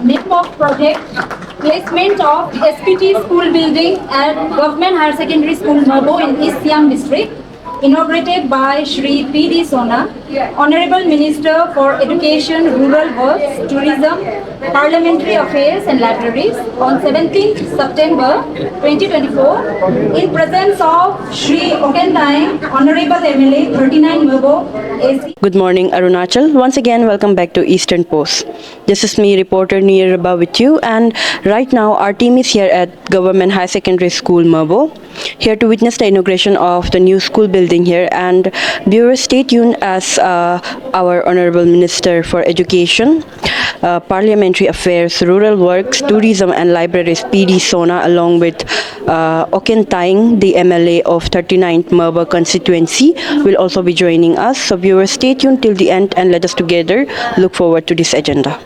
name of project placement of SPT school building at Government Higher Secondary School Mabo in East Siam district, inaugurated by Shri P.D. Sona, Honorable Minister for Education, Rural Works, Tourism, Parliamentary Affairs and Libraries on 17th September 2024 in presence of Shri Okentayang, Honorable MLA 39 Mabo, AC. Good morning, Arunachal. Once again, welcome back to Eastern Post. This is me, reporter Neer Rabba with you, and right now our team is here at Government High Secondary School Mabo, here to witness the inauguration of the new school building here. And viewers, stay tuned as our Honorable Minister for Education, Parliamentary Affairs, Rural Works, Tourism and Libraries, P.D. Sona, along with Okentayang, the MLA of 39th Mabo constituency, will also be joining us. So viewers, stay tuned till the end and let us together look forward to this agenda.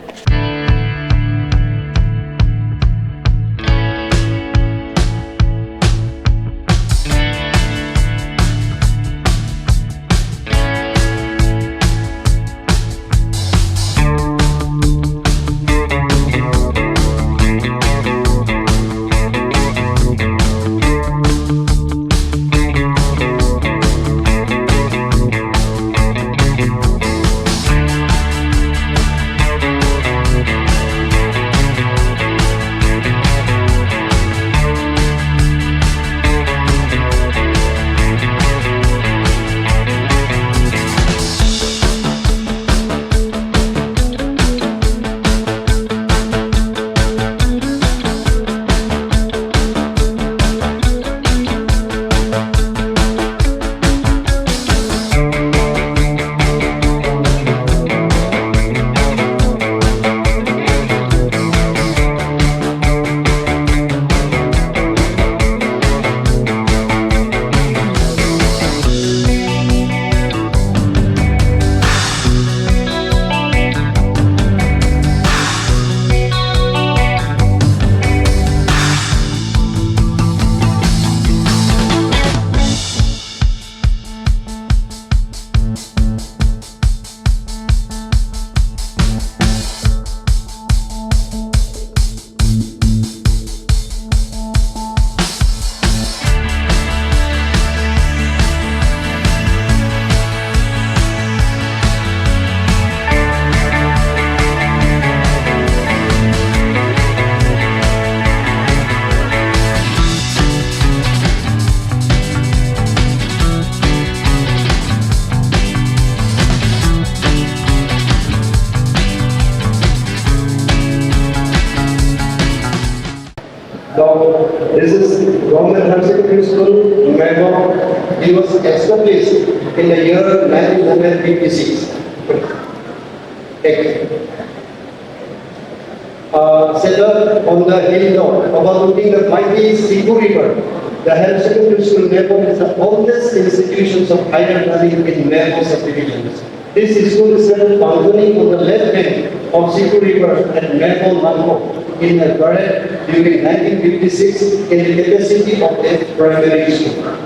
Now, this is Government Higher Secondary School, Mabo. It was established in the year 1956. Set on the hilltop overlooking the mighty Sibu River, the Higher Secondary School Mabo is the oldest institutions of higher learning in Mabo subdivisions. This school is founded on the left bank of Sibu River at Mabo Mabo in a garret during 1956 in the capacity of a primary school.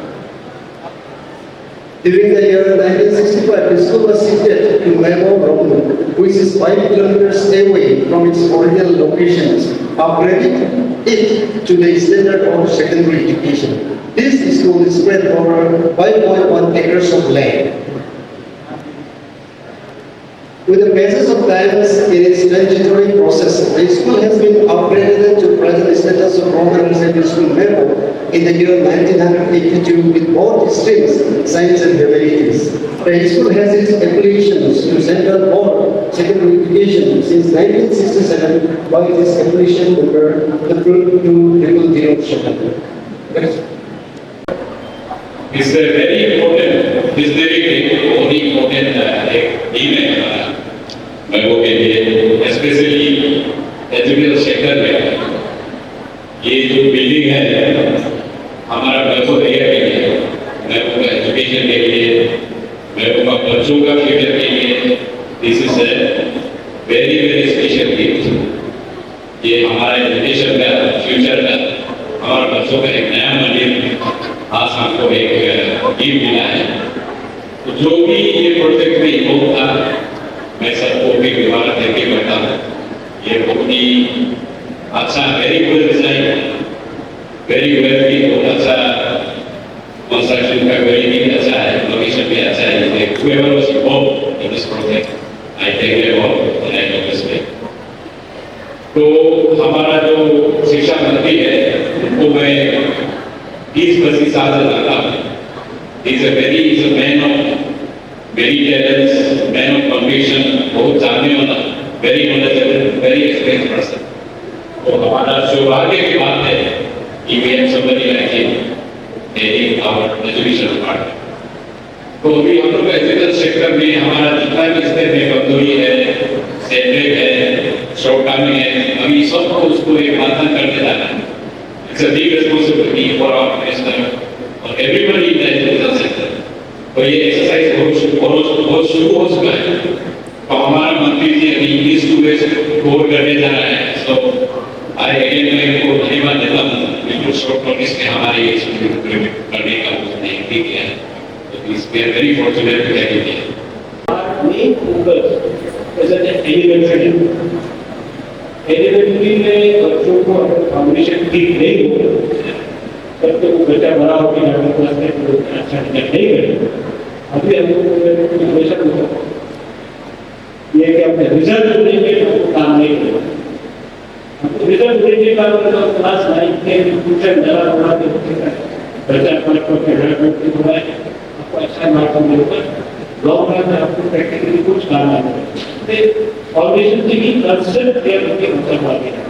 During the year 1965, the school was shifted to Mabo Romu, which is 5 kilometers away from its original locations, upgrading it to the standard of secondary education. This school is spread over 5.1 acres of land. With the passage of time in its statutory process, the school has been upgraded to present status of Government Secondary School Mabo in the year 1982 with both streams, science and humanities. The school has its affiliations to Central Board Secondary Education since 1967 by its affiliation number the group 2007. It's a very important, it's very important event Mabo के लिए, especially educational sector में ये जो building है हमारा Mabo area के लिए, Mabo का एजुकेशन के लिए, Mabo का बच्चों का फ्यूचर के लिए, this is a very special gift. ये हमारा एजुकेशन का फ्यूचर का हमारे बच्चों का एक नया मंदिर आज हमको एक गिफ्ट मिला है। तो जो भी ये प्रोजेक्ट में इन्वॉल्व था मैं सबको भी दोबारा देख के बताऊँ ये बहुत ही अच्छा, very well design, very well की बहुत अच्छा कंस्ट्रक्शन का क्वालिटी भी अच्छा है, लोकेशन भी अच्छा है। whoever was involved in this project, I thank them all and I congratulate। तो हमारा जो शिक्षा मंत्री है उनको मैं 20-25 साल से जानता हूँ। He's a man of many talents, man of conviction, बहुत जानने वाला, very knowledgeable, very experienced person। तो हमारा सौभाग्य की बात है कि we have somebody like him heading our education department। तो अभी हम लोग एजुकेशन सेक्टर में हमारा जितना भी स्तर में कमजोरी है, सेटबैक है, शॉर्टकमिंग है, अभी सबको उसको एक माध्यम करके जाना है। It's a big responsibility for our minister और everybody in the education sector। तो ये एक्सरसाइज बहुत शुरू हो चुका है। तो हमारा मंत्री जी अभी इंग्लिश टू वेस्ट कोर करने जा रहा है। So I again मैं इनको धन्यवाद देता हूँ। बिल्कुल शॉर्ट नोटिस में हमारे ये इम्प्लीमेंट करने का उसने भी किया है। तो इस पे very fortunate to have you here. main focus is at elementary में बच्चों को अगर फाउंडेशन ठीक नहीं हो तब तो वो बच्चा बड़ा होकर जाकर क्लास में अच्छा रिजल्ट नहीं करेगा। अभी हम लोग को हमेशा ये कि अपने रिजल्ट देंगे तो काम नहीं करेगा। हमको रिजल्ट देने का मतलब क्लास 9 के ट्यूशन ज़्यादा पढ़ा के बच्चा पढ़ के डेवलपमेंट की हुआ है, आपको अच्छा मार्क्स मिलेगा। लॉन्ग रन में आपको प्रैक्टिकली कुछ काम आएगा। फाउंडेशन से ही कंसेप्ट क्लियर करके मतलब आगे है।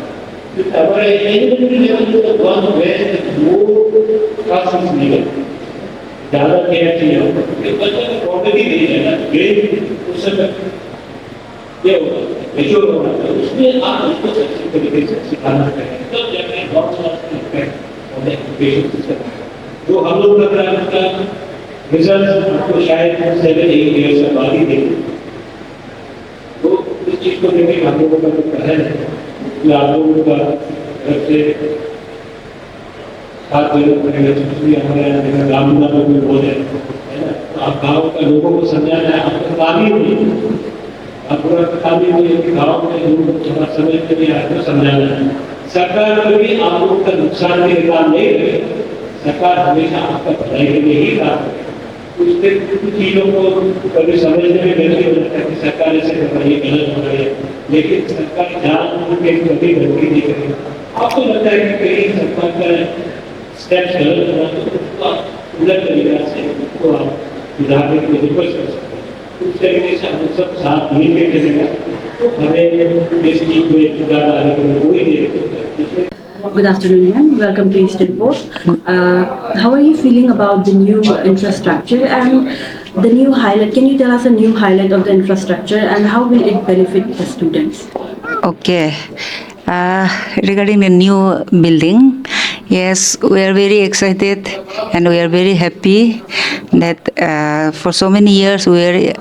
हमारे एलिमेंट्री लेवल तो वन वेस्ट वो क्लासेस नहीं करते, ज़्यादा केयर चाहिए होता है। बच्चा को प्रॉपर्टी नहीं है ना, ग्रेड उस समय ये होगा मेच्योर होना चाहिए, उसमें आप उसको अच्छी तरीके से सिखाना चाहिए। तब जाके बहुत सारा impact on the education system. जो हम लोग लग रहा है उसका रिजल्ट आपको शायद 7-8 ईयर से बाद ही देंगे। तो इस चीज़ को लेकर हम लोगों का जो पहल है कि आप लोगों का तरफ से साथ देना पड़ेगा। इसलिए हमारे यहाँ ग्रामीण लोग भी बोल रहे हैं ना, तो आप गाँव के लोगों को समझाना है। आपका काम ही नहीं, आप पूरा काम ही नहीं है कि गाँव के लोगों को थोड़ा समय के लिए आपको समझाना है। सरकार को भी आप लोगों का नुकसान के लिए काम नहीं करेगी। सरकार हमेशा आपका भलाई के लिए ही काम करेगी। कुछ चीज़ों को कभी समझने में गलती हो जाता है कि सरकार ऐसे कर रही है, गलत हो रही है, लेकिन सरकार जानबूझ के कभी गलती नहीं करेगी। आपको लगता है कि कहीं सरकार का स्टेप्स गलत हो रहा है तो आप उलट तरीका से उसको आप सुधारने की रिक्वेस्ट कर सकते हैं। उस तरीके से हम सब साथ मिल के चलेगा तो हमें इस चीज़ में सुधार आने के लिए कोई नहीं। Good afternoon, ma'am. Welcome to Eastern Post. How are you feeling about the new infrastructure and the new highlight? Can you tell us a new highlight of the infrastructure and how will it benefit the students? Okay. Regarding the new building, yes, we are very excited and we are very happy that for so many years we are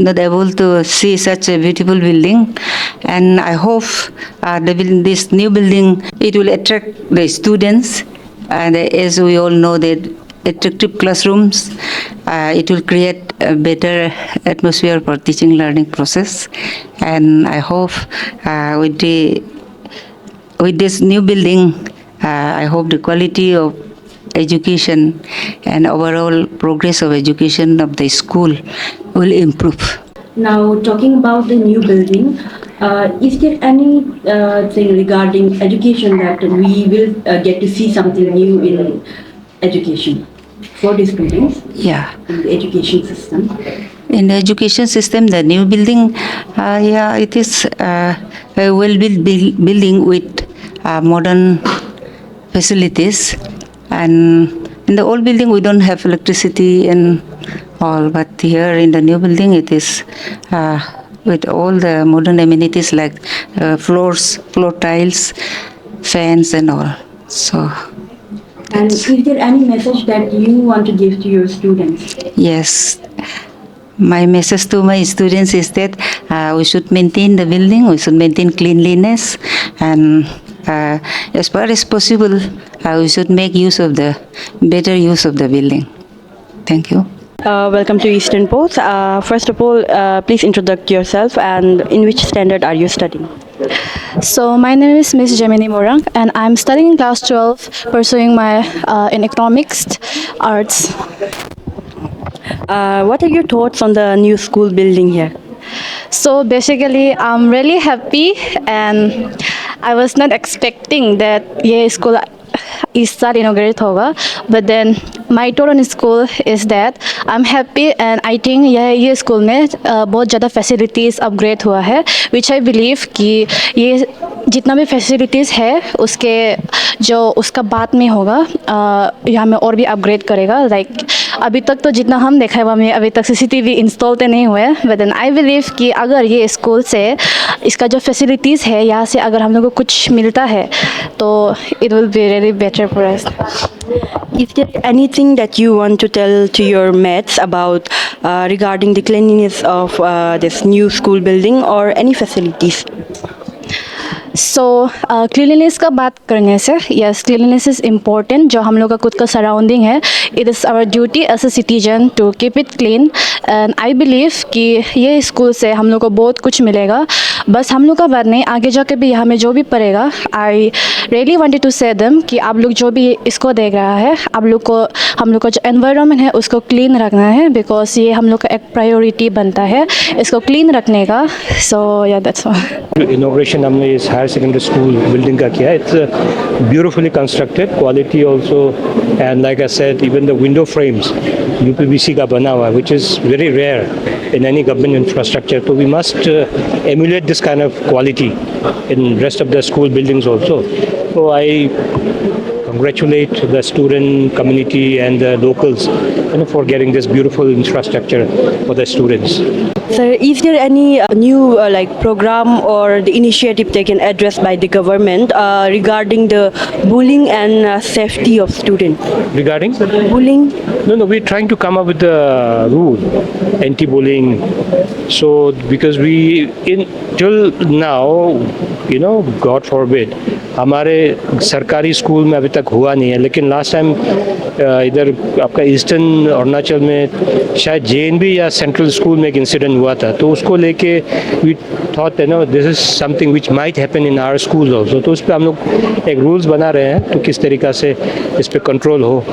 not able to see such a beautiful building, and I hope this new building, it will attract the students, and as we all know that attractive classrooms, it will create a better atmosphere for teaching learning process, and I hope with this new building, I hope the quality of education and overall progress of education of the school will improve. Now, talking about the new building, is there any thing regarding education that we will get to see something new in education for these buildings? Yeah. In the education system. In the education system, the new building, it is a well-built building with modern facilities, and in the old building we don't have electricity and all, but here in the new building it is with all the modern amenities like floor tiles, fans and all. So. And is there any message that you want to give to your students? Yes. My message to my students is that we should maintain the building, we should maintain cleanliness, and as far as possible, we should make better use of the building. Thank you. Welcome to Eastern Post. First of all, please introduce yourself and in which standard are you studying? So my name is Miss Gemini Morang and I'm studying in class 12 pursuing my in economics arts. What are your thoughts on the new school building here? So basically I'm really happy and I was not expecting that ये school इस साल inaugurate होगा, but then my thought on school is that I'm happy and I think ये school में बहुत ज़्यादा facilities upgrade हुआ है, which I believe कि ये जितना भी facilities है उसके जो उसका बाद में होगा यहाँ में और भी upgrade करेगा. Like अभी तक तो जितना हम देखा है वहाँ में अभी तक CCTV इंस्टॉल तो नहीं हुए, but then I believe कि अगर ये स्कूल से इसका जो फैसिलिटीज़ है यहाँ से अगर हम लोग को कुछ मिलता है तो it will be really better for us. Is there anything that you want to tell to your mates about regarding the cleanliness of this new school building or any facilities? So cleanliness का बात करने से yes cleanliness is important. जो हम लोग का खुद का सराउंडिंग है it is our duty as a citizen to keep it clean and I believe कि ये स्कूल से हम लोग को बहुत कुछ मिलेगा. बस हम लोग का बात नहीं, आगे जाके भी यहाँ में जो भी पड़ेगा आई रियली वांटेड टू से देम कि आप लोग जो भी इसको देख रहा है आप लोग को हम लोग का जो एनवायरनमेंट है उसको क्लीन रखना है बिकॉज ये हम लोग का एक प्रायोरिटी बनता है इसको क्लीन रखने का. सो या दैट्स ऑल. इनॉग्रेशन हमने इस हायर सेकेंडरी स्कूल बिल्डिंग का किया. It's beautifully constructed, quality also, and like I said even the window frames UPVC का बना हुआ है which is very rare in any government infrastructure. So we must emulate this kind of quality in rest of the school buildings also. So I congratulate the student community and the locals for getting this beautiful infrastructure for the students. Sir, is there any new like program or the initiative taken addressed by the government regarding the bullying and safety of students? Regarding? Bullying? No, we're trying to come up with a rule, anti-bullying. So, because till now, God forbid, हमारे सरकारी school में अभी तक हुआ नहीं है. लेकिन last time इधर आपका ईस्टर्न अरुणाचल में शायद JNB या सेंट्रल स्कूल में एक इंसिडेंट हुआ था, तो उसको लेके we thought this is something which might happen in our school also. तो उस पर हम लोग एक रूल्स बना रहे हैं तो किस तरीक़ा से इस पर कंट्रोल हो,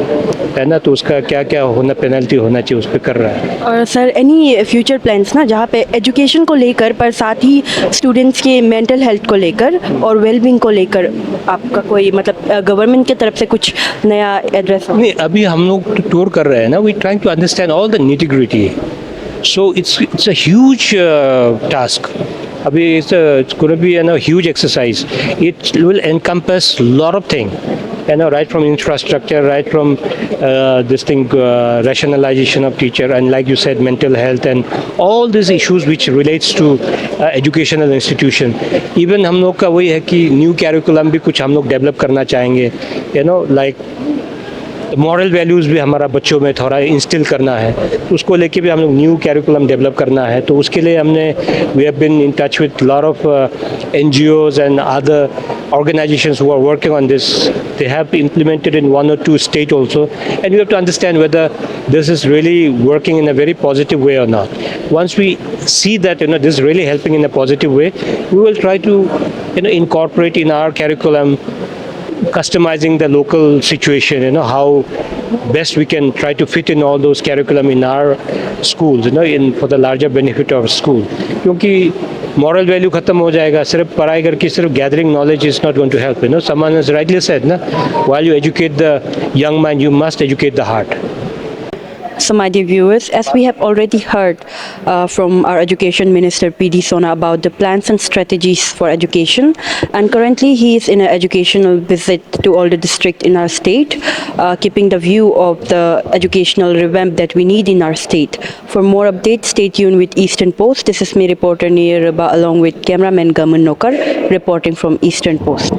है ना, तो उसका क्या क्या होना पेनल्टी होना चाहिए उस पर कर रहा है. और सर एनी फ्यूचर प्लान्स ना जहाँ पे एजुकेशन को लेकर पर साथ ही स्टूडेंट्स के मेंटल हेल्थ को लेकर और वेलबींग को लेकर आपका कोई मतलब गवर्नमेंट की तरफ से कुछ नया एड्रेस? नहीं, अभी हम लोग टूर कर रहे हैं ना, we trying to understand all the nitty gritty. So it's a huge task. Abhi it's going to be a huge exercise. It will encompass a lot of things, right from infrastructure, right from rationalization of teacher, and like you said, mental health and all these issues which relates to educational institution. Even हम लोग का वही है कि new curriculum भी कुछ हम लोग develop करना चाहेंगे, like मॉरल वैल्यूज़ भी हमारा बच्चों में थोड़ा इंस्टिल करना है, तो उसको लेके भी हम लोग न्यू कैरिकुलम डेवलप करना है. तो उसके लिए हमने we have been in touch with lot of NGOs and other organizations who are working on this. They have implemented in 1 or 2 states also, and we have to understand whether this is really working in a very positive way or not. Once we see that this is really helping in a positive way, we will try to incorporate in our curriculum, customizing the local situation, how best we can try to fit in all those curriculum in our schools, for the larger benefit of school. क्योंकि moral value खत्म हो जाएगा, सिर्फ पढ़ाई करके सिर्फ gathering knowledge is not going to help. Someone has rightly said, while you educate the young mind, you must educate the heart. So my dear viewers, as we have already heard from our Education Minister P.D. Sona about the plans and strategies for education, and currently he is in an educational visit to all the districts in our state, keeping the view of the educational revamp that we need in our state. For more updates, stay tuned with Eastern Post. This is me, reporter Nir Raba, along with cameraman Gaman Nokar, reporting from Eastern Post.